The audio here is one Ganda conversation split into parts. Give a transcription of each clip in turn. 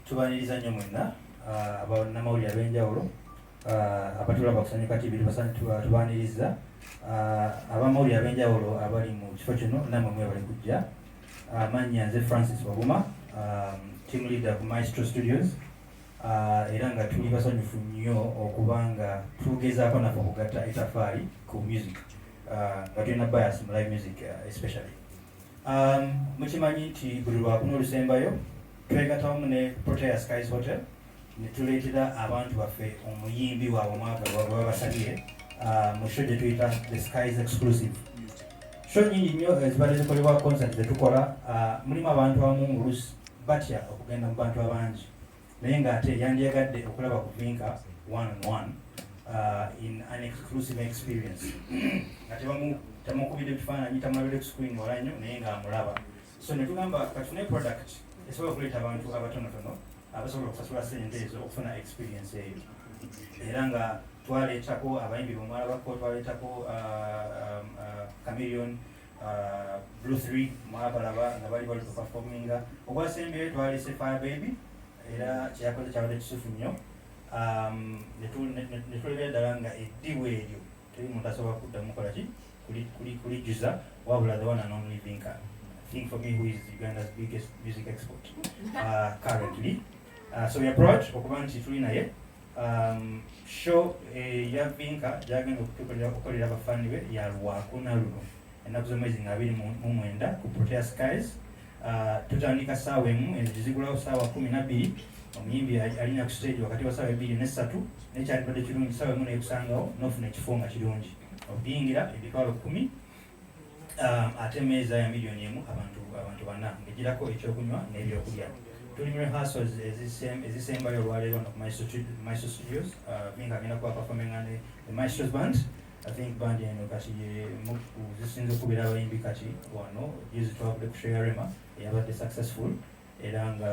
Tubaniriza nnyo mwenna abannamawulire ab'enjawulo abatulaba ku Ssanyuka TV tubaniriza abamawulire ab'enjawulo abali mu kifo kino nammwe mwebale kujja. Amannya nze Francis Waguma, team leader ku Maestro Studios, era nga tuli basanyufu nnyo okuba nga tugezaako naffe okugatta etafaali ku music nga tulina bias mu live music especially. Mukimanyi nti buli lwakuna olusembayo twegatta wamu ne PROTEA SKYZ Hotel ne tuleetera abantu baffe omuyimbi waabwe omwagalwa bwe babasabye mu show gye tuyita the SKYZ exclusive. Show nyingi nnyo ezibadde zikolebwa concert zetukola, mulimu abantu abamu ngulusi batya okugenda mu bantu abangi naye ng'ate yandyegadde okulaba ku Vinka one-on-one in an exclusive experience. Nga temukubidde ebifaananyi tamulabire ku screen wala nnyo naye ng'amulaba. So ne tugamba katune product esobola okuleeta abantu abatonotono abasobola okusasula ssente ezo okufuna experience eyo. Era nga twaleetako abayimbi bomwalabako, twaleetako Chameleon, Blue 3 mwabalaba nga bali performinga. Ogwasembeyo twaleese Fire Baby era kyeyakoze kyabadde kisufu nnyo. Ne tulebera ddala nga eddibu eryo teri muntu asobola kuddamu kola ki kulijjuza wabula the one and only Vinka. I think for me who is Uganda's biggest music export currently. So we are proud okuba nti tuli naye. Show ya Vinka gyagenda okukolera abafaani be ya lwakuna luno ennaku z'omwezi nga 29 ku PROTEA SKYZ. Tutandika ssaawa emu, enzizi zigulawo ssaawa 12. Omuyimbi alina ku stage wakati wa ssaawa 2 ne 3 nekyalibadde kirungi ssaawa emu n'ekusangawo n'ofuna ekifo nga kirungi okuyingira emitwalo 10 ate emmeeza ya miliyoni emu abantu bana ng'egirako ekyokunywa n'ebyokulya. Tuli mu rehearsals ezisembayo olwaleero ku Maestro Studios. Vinka agenda kuba performinga ne the Maestro's band. I think band eno kati zisinze okubeera abayimbi kati wano juzi twabadde ku show ya Rema eyabadde successful era nga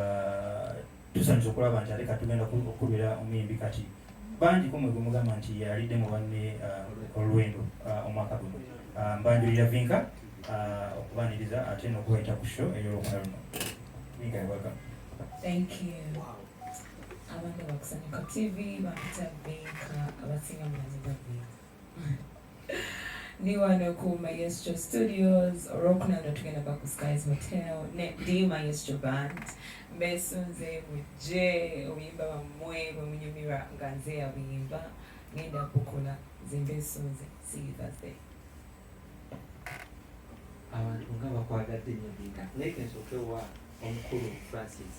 tusanyusa okulaba nti ate katugenda okukubira omuyimbi kati bangi kumwe gumugamba nti yalidde mu banne olwendo omwaka guno. Mbanjulira Vinka okubaniriza ate n'okubayita ku show ey'olwokuna luno. Vinka, welcome. Thank you. Abantu ba Ssanyuka TV bampita Vinka abasinga munaziga Vinka. Ni wano ku Maestro Studios olwokuna ndo tugenda ba ku SKYZ Hotel ne ndi Maestro band mbesunze mujje obuyimba bammwe bwe munyumirwa nga nze abuyimba ngenda kukola zimbesunze. See you Thursday. Abantu nga bakwagadde nnyo Vinka leke nsookewa omukulu Francis.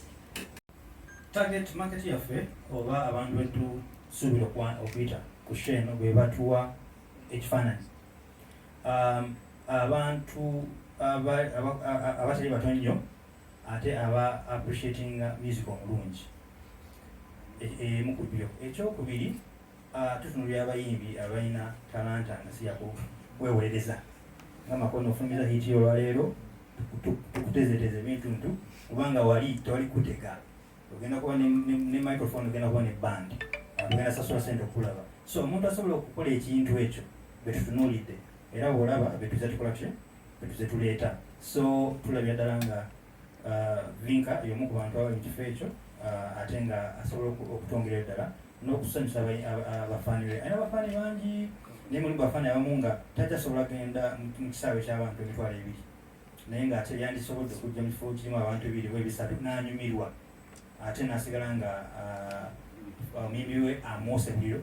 Target market yaffe oba abantu betusuubira okuyita ku show eno bwe batuwa ekifaananyi. Abantu abatali batono nnyo ate aba appreciating music omulungi emu ku byo. Ekyokubiri tutunulira abayimbi abalina talanta nga si yakwewolereza ng'amakono ofumiza hiti olwaleero tukutezeteze ebintuntu kubanga wali tewali kutega ogenda kuba ne microphone ogenda kuba ne band ogenda sasula ssente okulaba. So omuntu asobola okukola ekintu ekyo betutunuulidde era bw'olaba betuze tukola ki betuze tuleeta. So tulabya ddala nga Vinka y'omu ku bantu abali mu kifo ekyo ate nga asobola okutwongera ddala n'okusanyusa abafaani be. Alina abafaani bangi naye mulimu bafaani abamu nga tajasobola genda mu kisaawe ky'abantu emitwalo 2 naye ng'ate yandisobodde okujja mu kifo kirimu abantu 2 bwe 3 n'anyumirwa ate n'asigala nga omuyimbi we amwose buliro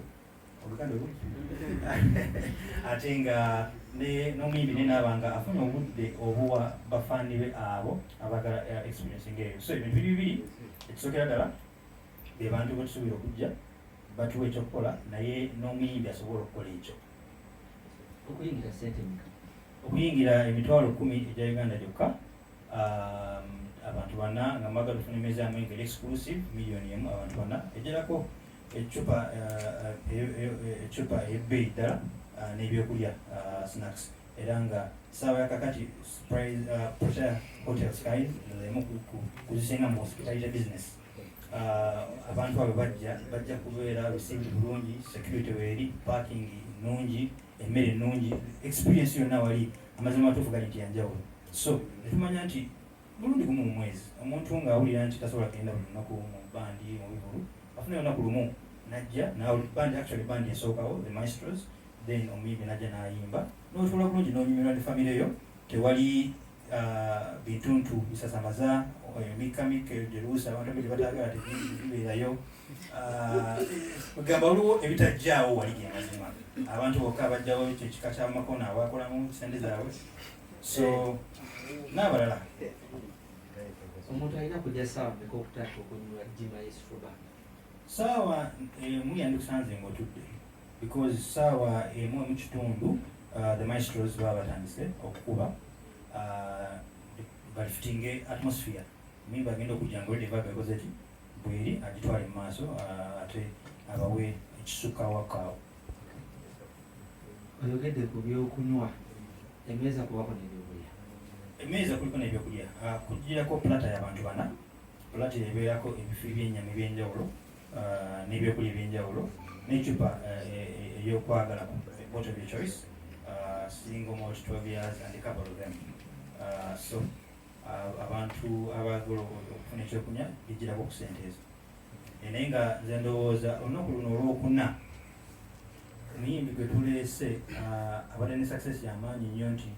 ate nga n'omuyimbi ne naaba nga afuna obudde obuwa bafaani be abo abagala experience ng'eyo. So ebintu bibiri ekisookera ddala be bantu be tusuubira okujja batuwa ekyokukola naye n'omuyimbi asobola okukola ekyo. Okuyingira ssente mmeka? Okuyingira emitwalo 10 egya Uganda gyokka. Abantu bana nga mwagala ofuna emmeeza y'amwenge exclusive miliyoni emu abantu bana egerako ecupa ey'ebbeeyi ddala n'ebyokulya snacks era nga ssaawa yakakati PROTEA Hotel SKYZ emu kuzisinga mu hospitality business. Abantu abo bajja kubeera received bulungi, security weeri, parking nnungi, emmere nnungi, experience yonna wali amazima matuufu gali nti yanjawulo. So netumanya nti mulundi gumu mu mwezi omuntu ng'awulira nti tasobola kugenda buli lunaku mu bandi mu bivulu afuna olunaku lumu najja bandi esookawo the maestros then omuyimbi najja n'ayimba n'otuula bulungi n'onyumirwa ne famire yo tewali bituntu bisasamaza mikamike jerusa abantu bali batagala tebibeerayo kugamba waliwo ebitajjaawo wali gye mazima abantu bokka abajjawo ekyo kika ky'amakona abakolamu sente zaabwe so n'abalala omuntu alina kujja ssaawa mmeka okutaaka okunywa maestro band? Ssaawa emu yandikusanze ng'otudde because ssaawa emu mu kitundu the maestros baba batandise okukuba balifitinge atmosphere mimba agenda okujja nga olidde vaba ekoze ki bweri agitwale mu maaso ate abawe ekisuka wakaawo. Oyogedde ku byokunywa, emmeeza kubako n'ebyokulya. Emmeeza kuliko n'ebyokulya kugirako plata y'abantu bana, plata ebeerako ebifi by'ennyama eby'enjawulo n'ebyokulya eby'enjawulo n'ecupa ey'okwagala bottle of your choice, single malt 12 years and a couple of them. So abantu abagula okufuna ekyokunywa bijjirako ku ssente ezo. Naye nga nze ndowooza olunaku luno olwokuna omuyimbi gwe tuleese abadde ne success y'amaanyi nnyo nti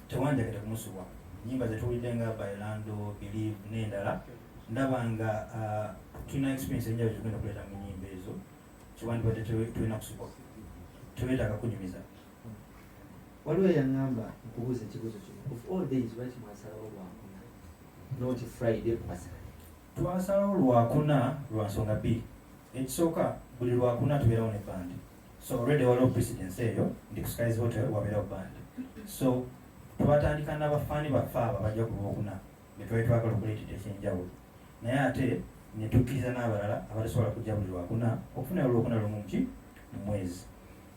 tewanjagala kumusubwa. Nnyimba ze tuwulidde nga Bailando, Believe n'endala ndaba nga tulina experience enjawulo tugenda kuleeta mu nnyimba ezo kiwandibadde tulina kusubwa teweetaaga kunyumiza. Waliwo yaŋŋamba nkubuuza ekibuuzo kino, of all days lwaki mwasalawo lwakuna not Friday Pasaka? Twasalawo lwakuna lwa nsonga bbiri. Ekisooka buli lwakuna tubeerawo ne band, so already waliwo precedence eyo ndi ku SKYZ hotel wabeerawo band, so twatandika n'abafaani baffe abo bajja ku lwokuna ne twali twagala okuleetera ekyenjawulo, naye ate ne tukkiriza n'abalala abatasobola kujja buli lwakuna okufuna olwokuna lumu mu mwezi.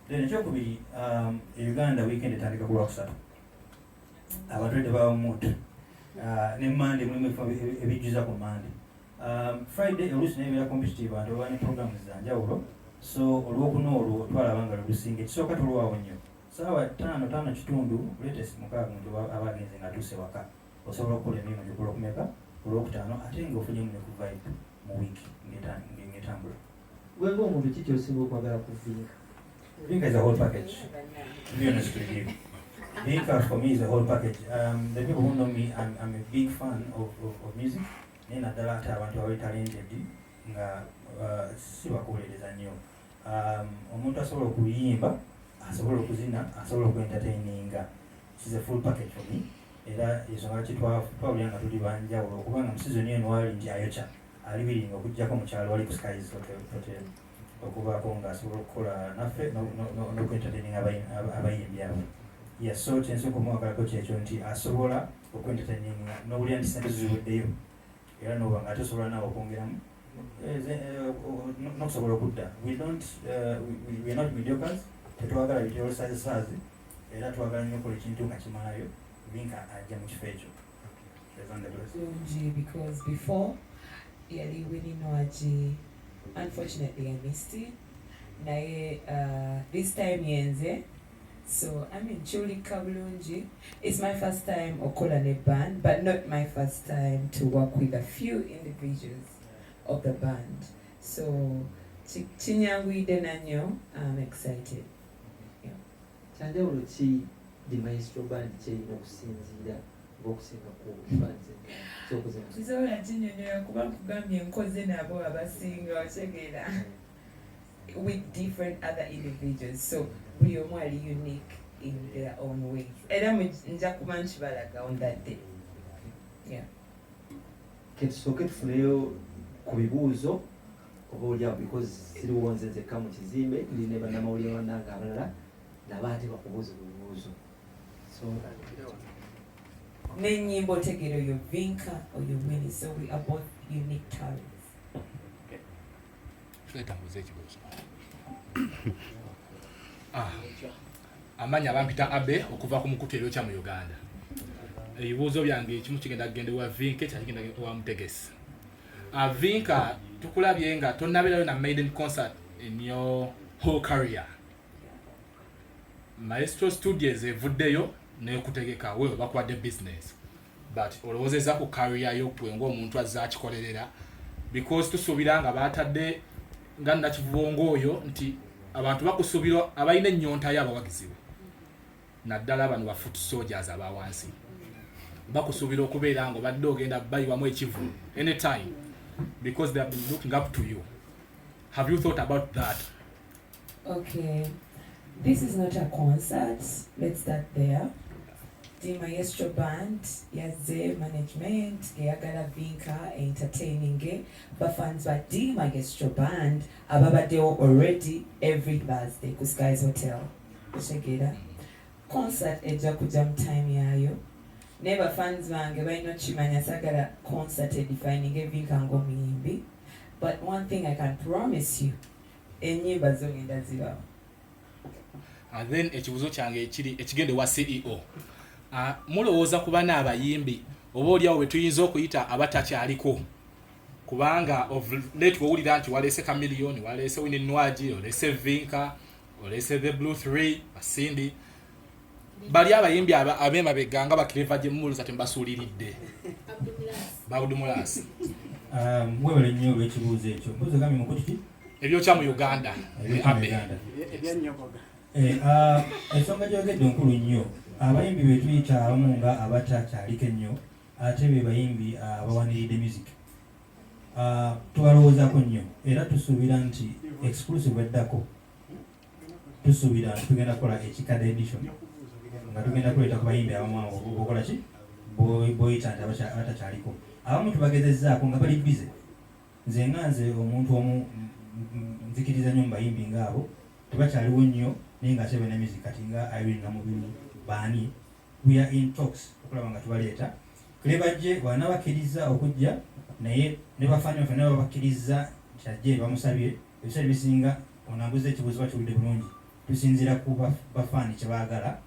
Then ekyokubiri Uganda weekend etandika ku Lwokusatu, abantu edde baba mutu ne Monday mulimu ebijjuza ku Monday. Friday oluusi nebeera competitive, abantu baba ne programs za njawulo, so olwokuna olwo twalaba nga lulusinga. Ekisooka tulwawo nnyo ssaawa 5:05 latest 6 muntu abagenze nga atuuse waka osobola okukola emirimu gyo kulwokumeka olwokutaano ate ng'ofunyemu ne ku vibe mu wiiki ng'etambula. Gwenga omuntu ki ky'osinga okwagala ku Vinka? Vinka is a whole package, to be honest with you. Vinka for me is a whole package. The people who know me, I'm a big fan of music. Naye naddala ate abantu abali talented nga si bakuwulereza nnyo. Omuntu asobola okuyimba, asobola okuzina, asobola okuentertaininga. She's a full package for me. Era ensonga ki twawulira nga tuli banjawulo okubanga mu sizoni eno wali nti ayokya alibiringa okuggyako mu kyalo wali ku SKYZ hotel okubaako ng'asobola okukola naffe n'okwentertaininga abayimbi abo. Yes, so kyensoka omwagalako kyekyo nti asobola okwentertaininga n'owulira nti sente ziweddeyo era n'oba nga tosobola naawe okwongeramu n'okusobola okudda. We are not mediocres, tetwagala bityolosazisaazi era twagala nnyo okola ekintu nga kimalayo. Vinka ajja mu kifo ekyo. Because before yali winning waji, unfortunately I missed it. Naye this time yenze, so I mean chulika bulungi. It's my first time okola ne band, but not my first time to work with a few individuals of the band. So chinyangwide nanyo, I'm excited. Kyanjawulo ki the maestro band kyerina okusinziira ng'okusinga ku bands ekyokoze? Kisobola kinyonyola kuba nkugambye nkoze nabo abasinga otegeera with different other individuals, so buli omu ali unique in their own way. Era nja kuba nkibalaga on that day. Yeah. Ketusooke tufuneyo ku bibuuzo oba oliawo because siriwo nze nzekka mu kizimbe ndi ne bannamawulire bannange abalala nabo ate bakubuuza ebibuuzo. So n'ennyimba otegeera oyo Vinka oyo Winnie, so we are both unique talents. Twetambuze ekibuuzo. Amannya bampita Abe okuva ku mukutu kya mu Uganda. Ebibuuzo byange ekimu kigenda kugenda wa Vinka, ekya kigenda wa Mutegesi. Vinka tukulabye nga tonnabeerayo na maiden concert in your whole career. Maestro Studios evuddeyo n'ekutegeka we bakwadde business. but olowoozezza ku career yo gwe ng'omuntu azza akikolerera because tusuubira nga baatadde nga nakivungo oyo nti abantu bakusuubira abalina ennyonta yo abawagizibwe naddala bano ba foot soldiers aba wansi bakusuubira okubeera nga obadde ogenda bayiwamu ekivvulu anytime because they have been looking up to you. Have you thought about that? Okay, this is not a concert. Let's start there. The Maestro Band yazze management eyagala Vinka entertaining bafans ba the Maestro Band ababaddewo already every Thursday ku SKYZ Hotel. Otegera concert ejja kujja mu time yayo. Never fans bange balina kimanya sagala concert defining Vinka ng'omuyimbi. But one thing I can promise you, enyimba zogenda zibawo. And then ekibuzo kyange ekigende wa CEO. Mulowooza kuba n'abayimbi oba oliawo bwe tuyinza okuyita abatakyaliko kubanga of late wowulira nti waleese Chameleone, waleese Winnie Nwagi, oleese Vinka, oleese The Blue 3, Basindi. Bali abayimbi ab'emabega nga bakireva gye mumuluza tembasuuliridde. Abdulmulas. Mwebale nnyo olw'ekibuuzo ekyo. Mbuuzo gambye mu kuti ki? Ebyokya mu Uganda. Ensonga gy'ogedde nkulu nnyo. Abayimbi be tuyita abamu nga abatakyaliko ennyo ate be bayimbi abawaniridde music. Tubalowoozaako nnyo era tusuubira nti exclusive eddako tusuubira nti tugenda kukola ekikadde edition nga tugenda kuleeta ku bayimbi abamu bokola ki boyita nti abatakyaliko. Abamu tubagezezzaako nga bali bize. Nze omuntu omu nzikiriza nnyo mu bayimbi ng'abo tebakyaliwo nnyo naye nga ate balina music kati nga Irene Namubiru baani. We are in talks okulaba nga tubaleeta kulebajje bw'anabakkiriza okujja naye ne bafaanyi baffe nabo babakkiriza kyajje bamusabye ebiseera bisinga onambuza ekibuuzo bakiwulidde bulungi tusinziira ku bafaani kye baagala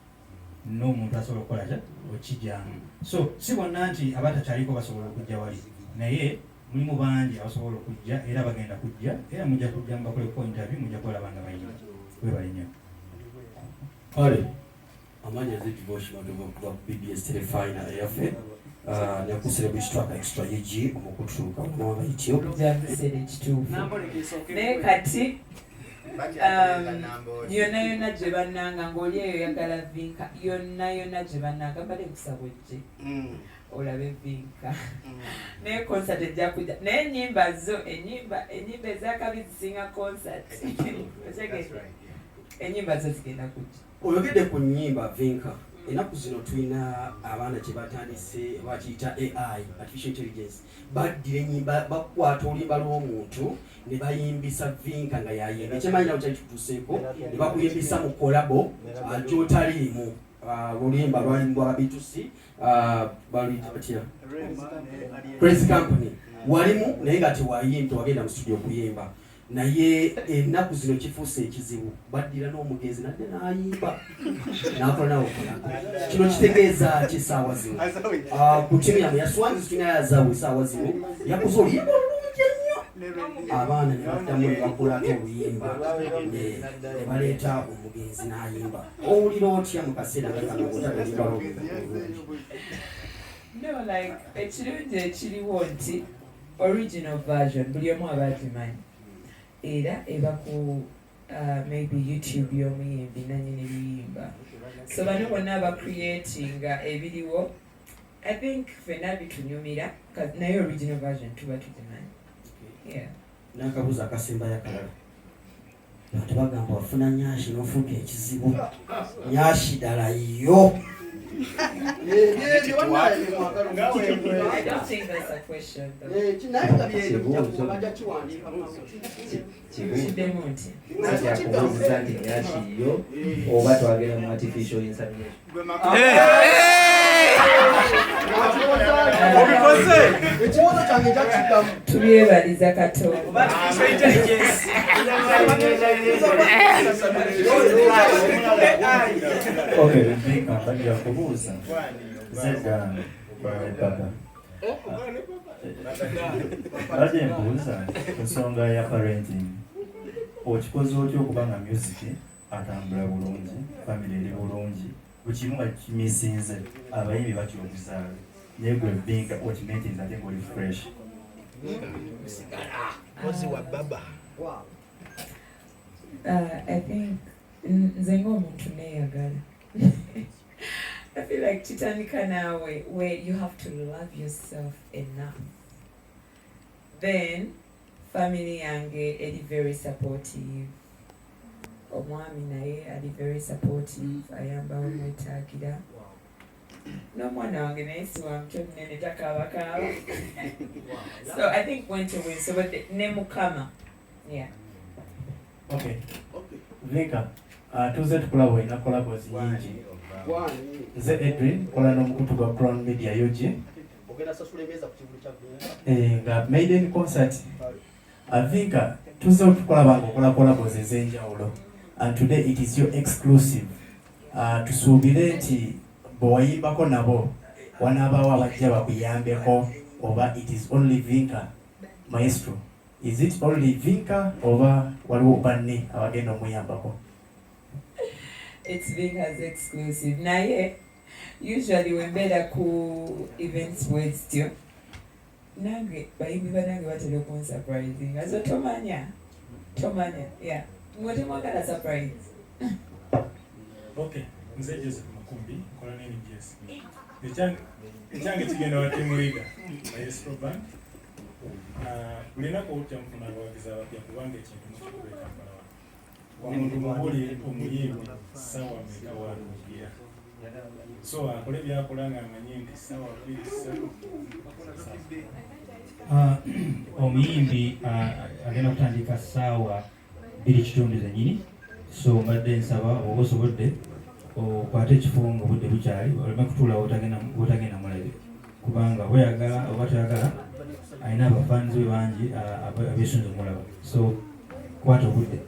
n'omuntu asobola okukola kya okijjamu. So si bonna nti abatakyaliko basobola okujja wali naye mulimu bangi abasobola okujja era bagenda kujja era mujja kujja mubakoleko interview mujja kulaba nga bayina webali nnyo. Kale amanya z'ekiboshi madogo kuba BBS telefina yaffe nakucelebrate track extra yeji omukutuuka mwanga ityo Jamsere ekituufu naye kati yonna gye bannanga ng'oli eyo yagala Vinka yonna gye bannanga mbadde kusaba ojje olabe Vinka naye concert ejja kujja naye ennyimba ezakabi zisinga concert ennyimba zo zigenda kujja. oyogedde ku nnyimba Vinka ennaku zino tulina abaana kye batandise bakiyita AI artificial intelligence baddira ennyimba bakwata oluyimba lw'omuntu ne bayimbisa Vinka nga yayimba ekyemanyirawo kyali kituuseeko ne bakuyimbisa mu kolabo gy'otaliimu oluyimba lwalimbwa B2C baluyita batya Crazy Company walimu naye nga tewagenda mu studio okuyimba naye ennaku zino kifuuse ekizibu baddira n'omugenzi nadde n'ayimba n'akola nawe okola kino kitegeeza ki essaawa zino ku timu yamu yaswanzi tulina yazaawo essaawa zino yakuza oluyimba olulungi ennyo abaana ne baddamu ne bakolako obuyimba ne baleeta omugenzi n'ayimba owulira otya mu kaseera nga kano otagaliyimba lwobulungi? No, like ekirungi ekiriwo nti original version buli omu aba agimanyi era eba ku maybe YouTube y'omuyimbi nannyini luyimba so bano bonna abacreatinga ebiriwo I think ffenna bitunyumira naye original version tuba tugimanyi. N'akabuuzo akasembayo akalala tebagamba wafuna nyaashi n'ofuuka ekizibu nyaashi ddala yo. I don't think that's a question Kyakubuuza nti nyaashi yo oba twagenda mu artificial insemination. tubyebaliza Katonda. Okay, Vinka bajja kubuuza zedda Ppaka. Badde mbuuza ku nsonga ya parenting. Okikoze otya okuba nga music atambula bulungi, family eri bulungi, buli kimu nga kimisinze abayimbi bakira okuzaala. yegwe Vinka what it meant is ate ng'oli fresh. I think nze ng'omuntu neeyagala. I feel like kitandika naawe where you have to love yourself enough. Then family yange eri very supportive. Omwami naye ali very supportive, ayambawo mwetaagira. N'omwana wange naye si wa mutwe munene takaabakaaba. So I think went away. So but ne mukama. Yeah. Okay. Vinka, tuze tukulaba olina collabos nyingi. Nze Edwin, kola n'omukutu gwa Crown Media yoje. Nga maiden concert. Vinka, tuze tukulaba ng'okola collabos ez'enjawulo. And today it is your exclusive. Tusuubire nti bw'oyimbako nabo wanaabawo abajja bakuyambeko oba it is only Vinka Maestro. Is it only Vinka oba waliwo banne abagenda omuyambako? It's Vinka's exclusive. Naye usually when beda ku events bwezityo nange bayimbi banange batera okunsurprising azo tomanya yeah mwote mwagala surprise. Okay, nze Joseph Makumbi kola nini GS ecyange kigenda watemuliga Maestro Band. Bulinako otya mfuna abawagizi abapya kubanga ekintu mukikuba Kampala wano omuntu mubuli omuyimbi sawa meka walugira so akole byakola nga amanyi nti sawa 2 Omuyimbi agenda kutandika ssaawa 2 zennyini, so mbadde nsaba oba osobodde okwate ekifo nga obudde bukyali oleme kutuula wotagenda mulabe kubanga bweyagala oba toyagala alina abafanzi be bangi abeesunze omulaba, so kwata obudde.